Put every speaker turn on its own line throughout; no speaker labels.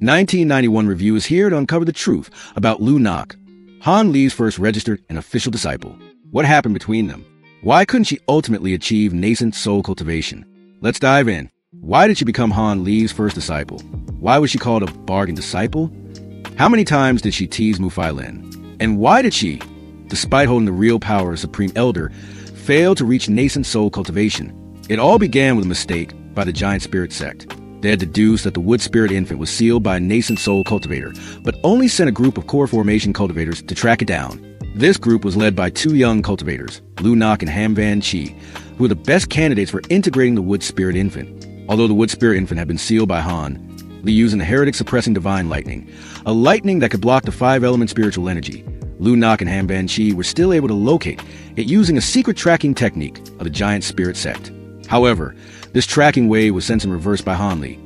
1991 Review is here to uncover the truth about Liu Yu, Han Li's first registered and official disciple. What happened between them? Why couldn't she ultimately achieve nascent soul cultivation? Let's dive in. Why did she become Han Li's first disciple? Why was she called a bargain disciple? How many times did she tease Mu Failin? And why did she, despite holding the real power of Supreme Elder, fail to reach nascent soul cultivation? It all began with a mistake by the Giant Spirit sect. They had deduced that the Wood Spirit infant was sealed by a nascent soul cultivator, but only sent a group of core formation cultivators to track it down. This group was led by two young cultivators, Liu Yu and Ham Van Chi, who were the best candidates for integrating the Wood Spirit infant. Although the Wood Spirit infant had been sealed by Han, Liu used a heretic-suppressing divine lightning, a lightning that could block the five-element spiritual energy. Liu Yu and Ham Van Chi were still able to locate it using a secret tracking technique of the Giant Spirit sect. However, this tracking wave was sent in reverse by Han Li,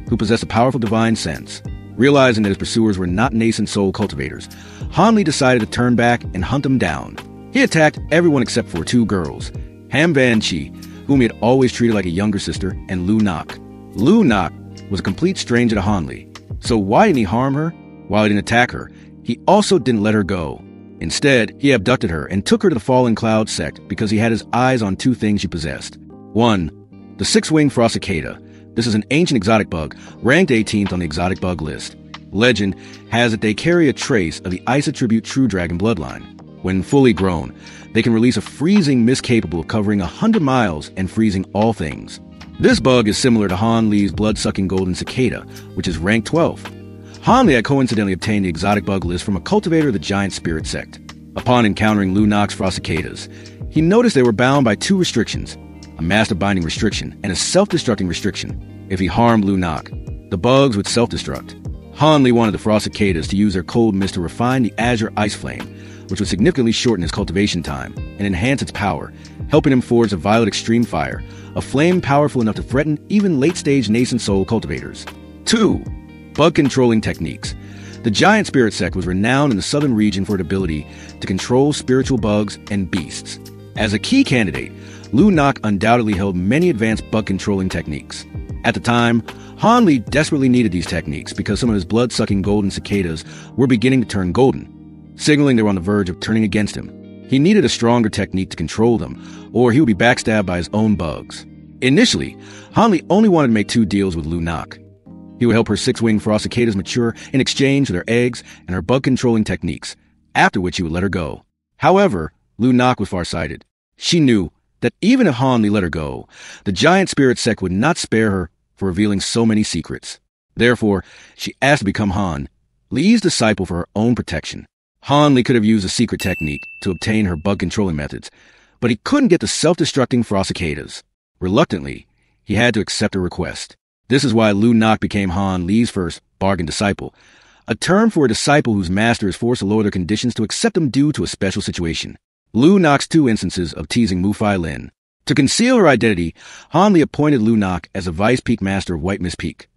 who possessed a powerful divine sense. Realizing that his pursuers were not nascent soul cultivators, Han Li decided to turn back and hunt them down. He attacked everyone except for two girls, Ham Van Chi, whom he had always treated like a younger sister, and Liu Yu. Liu Yu was a complete stranger to Han Li, so why didn't he harm her? While he didn't attack her, he also didn't let her go. Instead, he abducted her and took her to the Fallen Cloud sect because he had his eyes on two things she possessed. 1. The six-winged frost cicada. This is an ancient exotic bug, ranked 18th on the exotic bug list. Legend has it they carry a trace of the ice attribute true dragon bloodline. When fully grown, they can release a freezing mist capable of covering 100 miles and freezing all things. This bug is similar to Han Li's blood-sucking golden cicada, which is ranked 12th. Han Li had coincidentally obtained the exotic bug list from a cultivator of the Giant Spirit sect. Upon encountering Liu Yu's frost cicadas, he noticed they were bound by two restrictions: a master binding restriction and a self-destructing restriction. If he harmed Liu Yu, the bugs would self-destruct. Han Li wanted the frost cicadas to use their cold mist to refine the azure ice flame, which would significantly shorten his cultivation time and enhance its power, helping him forge the violet extreme fire, a flame powerful enough to threaten even late-stage nascent soul cultivators. 2. Bug-controlling techniques. The Giant Spirit sect was renowned in the southern region for its ability to control spiritual bugs and beasts. As a key candidate, Liu Yu undoubtedly held many advanced bug-controlling techniques. At the time, Han Li desperately needed these techniques because some of his blood-sucking golden cicadas were beginning to turn golden, signaling they were on the verge of turning against him. He needed a stronger technique to control them, or he would be backstabbed by his own bugs. Initially, Han Li only wanted to make two deals with Liu Yu. He would help her six-winged frost cicadas mature in exchange for their eggs and her bug-controlling techniques, after which he would let her go. However, Liu Yu was farsighted. She knew that even if Han Li let her go, the Giant Spirit sect would not spare her for revealing so many secrets. Therefore, she asked to become Han Li's disciple for her own protection. Han Li could have used a secret technique to obtain her bug-controlling methods, but he couldn't get the self-destructing frost cicadas. Reluctantly, he had to accept her request. This is why Liu Yu became Han Li's first bargain disciple, a term for a disciple whose master is forced to lower their conditions to accept them due to a special situation. Liu Yu's two instances of teasing Mu Failin. To conceal her identity, Han Li appointed Liu Yu as a vice peak master of White Mist Peak,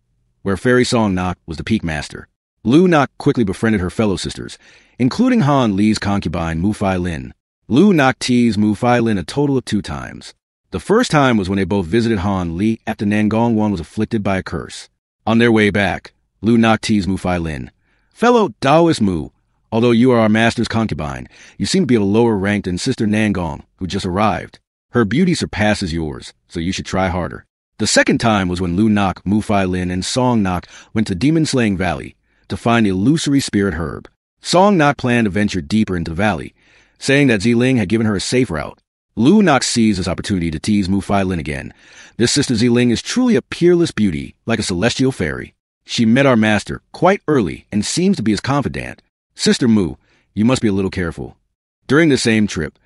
where Fairy Song Nak was the peak master. Liu Yu quickly befriended her fellow sisters, including Han Li's concubine Mu Failin. Liu Yu teased Mu Failin a total of 2 times. The first time was when they both visited Han Li after Nangong Wan was afflicted by a curse. On their way back, Liu Yu teased Mu Failin. "Fellow Taoist Mu, although you are our master's concubine, you seem to be at a lower rank than Sister Nangong, who just arrived. Her beauty surpasses yours, so you should try harder." The second time was when Liu Yu, Mu Failin, and Song Nak went to Demon Slaying Valley to find the illusory spirit herb. Song Nak planned to venture deeper into the valley, saying that Ziling had given her a safe route. Liu Yu seized this opportunity to tease Mu Failin again. This Sister Ziling is truly a peerless beauty, like a celestial fairy. She met our master quite early and seems to be his confidant. "Sister Mu, you must be a little careful." During the same trip,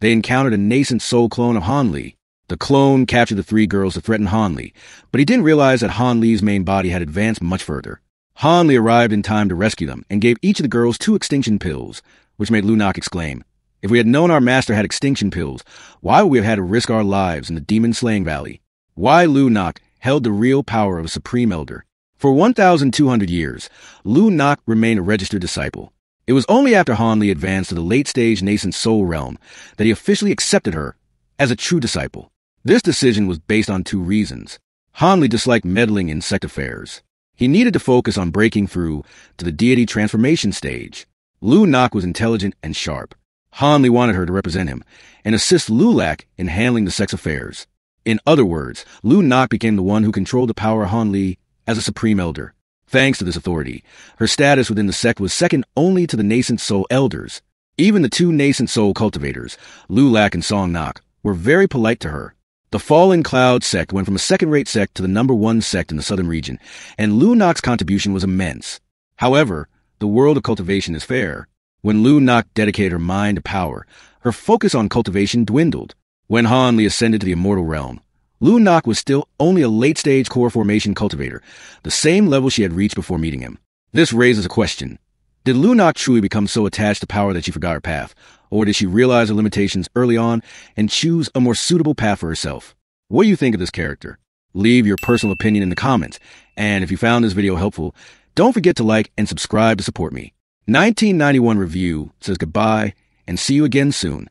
they encountered a nascent soul clone of Han Li. The clone captured the 3 girls to threaten Han Li, but he didn't realize that Han Li's main body had advanced much further. Han Li arrived in time to rescue them and gave each of the girls 2 extinction pills, which made Liu Yu exclaim, "If we had known our master had extinction pills, why would we have had to risk our lives in the Demon Slaying Valley?" Why Liu Yu held the real power of a Supreme Elder. For 1,200 years, Liu Yu remained a registered disciple. It was only after Han Li advanced to the late-stage nascent soul realm that he officially accepted her as a true disciple. This decision was based on 2 reasons. Han Li disliked meddling in sect affairs. He needed to focus on breaking through to the deity transformation stage. Liu Nak was intelligent and sharp. Han Li wanted her to represent him and assist Liu Lak in handling the sex affairs. In other words, Liu Nak became the one who controlled the power of Han Li as a supreme elder. Thanks to this authority, her status within the sect was second only to the nascent soul elders. Even the two nascent soul cultivators, Liu Lak and Song Nak, were very polite to her. The Fallen Cloud sect went from a second-rate sect to the #1 sect in the southern region, and Liu Nak's contribution was immense. However, the world of cultivation is fair. When Liu Nak dedicated her mind to power, her focus on cultivation dwindled. When Han Li ascended to the immortal realm, Liu Nak was still only a late-stage core formation cultivator, the same level she had reached before meeting him. This raises a question. Did Liu Nak truly become so attached to power that she forgot her path? Or did she realize her limitations early on and choose a more suitable path for herself? What do you think of this character? Leave your personal opinion in the comments. And if you found this video helpful, don't forget to like and subscribe to support me. 1991 Review says goodbye and see you again soon.